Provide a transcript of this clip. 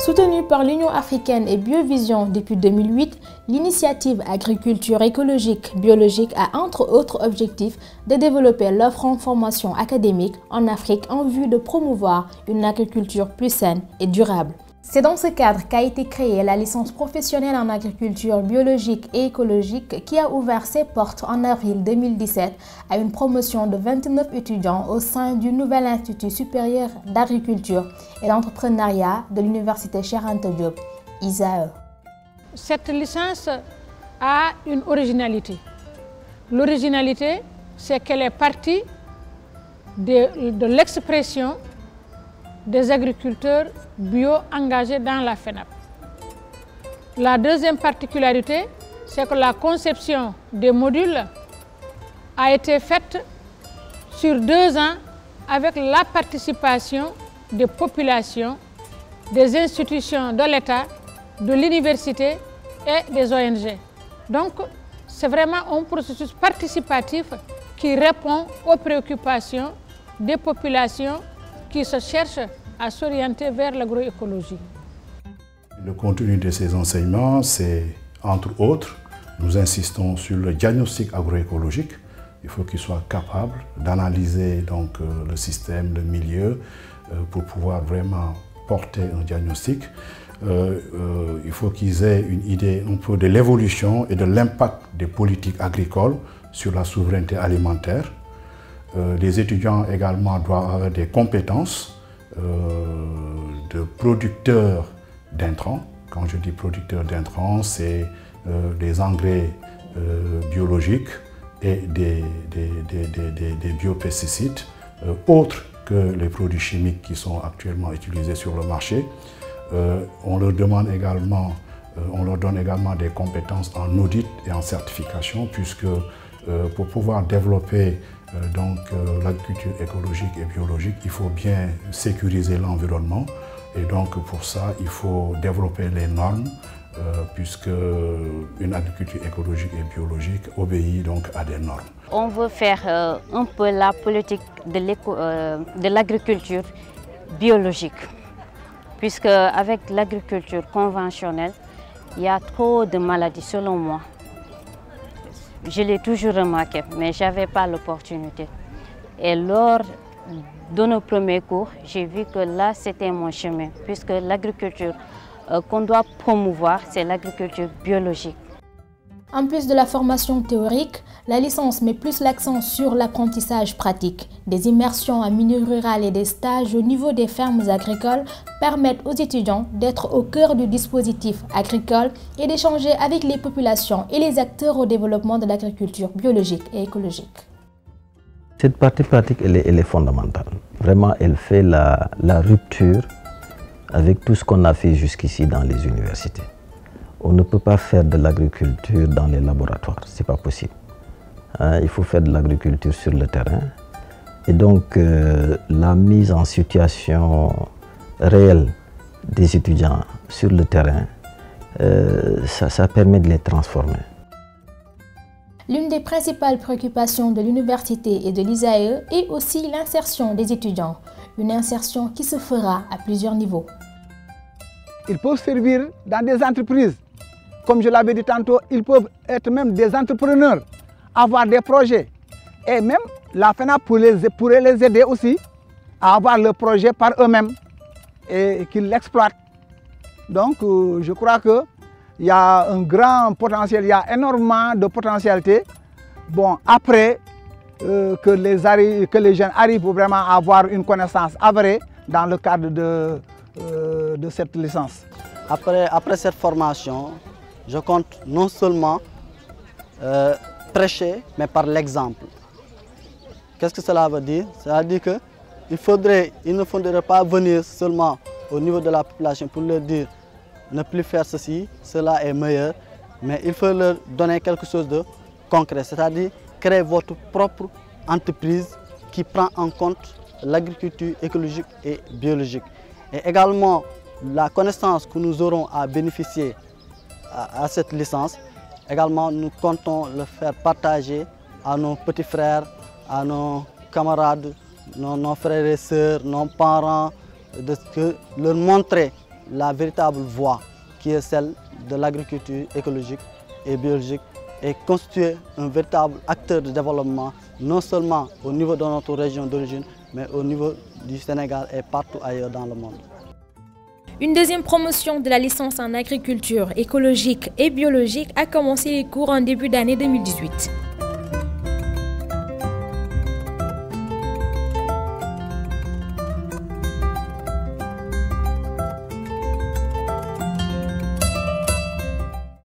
Soutenue par l'Union africaine et Biovision depuis 2008, l'initiative Agriculture écologique biologique a entre autres objectifs de développer l'offre en formation académique en Afrique en vue de promouvoir une agriculture plus saine et durable. C'est dans ce cadre qu'a été créée la licence professionnelle en agriculture biologique et écologique qui a ouvert ses portes en avril 2017 à une promotion de 29 étudiants au sein du nouvel Institut supérieur d'agriculture et d'entrepreneuriat de l'Université Cheikh Anta Diop, ISAE. Cette licence a une originalité. L'originalité, c'est qu'elle est partie de l'expression des agriculteurs bio engagés dans la FENAP. La deuxième particularité, c'est que la conception des modules a été faite sur 2 ans avec la participation des populations, des institutions de l'État, de l'université et des ONG. Donc, c'est vraiment un processus participatif qui répond aux préoccupations des populations qui se cherchent à s'orienter vers l'agroécologie. Le contenu de ces enseignements, c'est, entre autres, nous insistons sur le diagnostic agroécologique. Il faut qu'il soit capable d'analyser donc le système, le milieu, pour pouvoir vraiment porter un diagnostic. Il faut qu'ils aient une idée un peu de l'évolution et de l'impact des politiques agricoles sur la souveraineté alimentaire. Les étudiants également doivent avoir des compétences de producteurs d'intrants. Quand je dis producteurs d'intrants, c'est des engrais biologiques et des biopesticides, autres que les produits chimiques qui sont actuellement utilisés sur le marché. On leur donne également des compétences en audit et en certification, puisque pour pouvoir développer l'agriculture écologique et biologique, il faut bien sécuriser l'environnement. Et donc pour ça, il faut développer les normes, puisque une agriculture écologique et biologique obéit donc à des normes. On veut faire un peu la politique de l'agriculture biologique, puisque avec l'agriculture conventionnelle, il y a trop de maladies selon moi. Je l'ai toujours remarqué, mais je n'avais pas l'opportunité. Et lors de nos premiers cours, j'ai vu que là, c'était mon chemin, puisque l'agriculture qu'on doit promouvoir, c'est l'agriculture biologique. En plus de la formation théorique, la licence met plus l'accent sur l'apprentissage pratique. Des immersions en milieu rural et des stages au niveau des fermes agricoles permettent aux étudiants d'être au cœur du dispositif agricole et d'échanger avec les populations et les acteurs au développement de l'agriculture biologique et écologique. Cette partie pratique, elle est fondamentale. Vraiment, elle fait la rupture avec tout ce qu'on a fait jusqu'ici dans les universités. On ne peut pas faire de l'agriculture dans les laboratoires, ce n'est pas possible. Il faut faire de l'agriculture sur le terrain. Et donc, la mise en situation réelle des étudiants sur le terrain, ça permet de les transformer. L'une des principales préoccupations de l'université et de l'ISAE est aussi l'insertion des étudiants. Une insertion qui se fera à plusieurs niveaux. Ils peuvent servir dans des entreprises. Comme je l'avais dit tantôt, ils peuvent être même des entrepreneurs, avoir des projets. Et même la FENAP pourrait les aider aussi à avoir le projet par eux-mêmes et qu'ils l'exploitent. Donc je crois qu'il y a un grand potentiel, il y a énormément de potentialité. Bon, après que les jeunes arrivent vraiment à avoir une connaissance avérée dans le cadre de cette licence. Après cette formation, je compte non seulement prêcher, mais par l'exemple. Qu'est-ce que cela veut dire? Cela veut dire qu'il ne faudrait pas venir seulement au niveau de la population pour leur dire ne plus faire ceci, cela est meilleur, mais il faut leur donner quelque chose de concret, c'est-à-dire créer votre propre entreprise qui prend en compte l'agriculture écologique et biologique. Et également, la connaissance que nous aurons à bénéficier à cette licence, également nous comptons le faire partager à nos petits frères, à nos camarades, nos frères et sœurs, nos parents, de leur montrer la véritable voie qui est celle de l'agriculture écologique et biologique et constituer un véritable acteur de développement, non seulement au niveau de notre région d'origine, mais au niveau du Sénégal et partout ailleurs dans le monde. Une deuxième promotion de la licence en agriculture écologique et biologique a commencé les cours en début d'année 2018.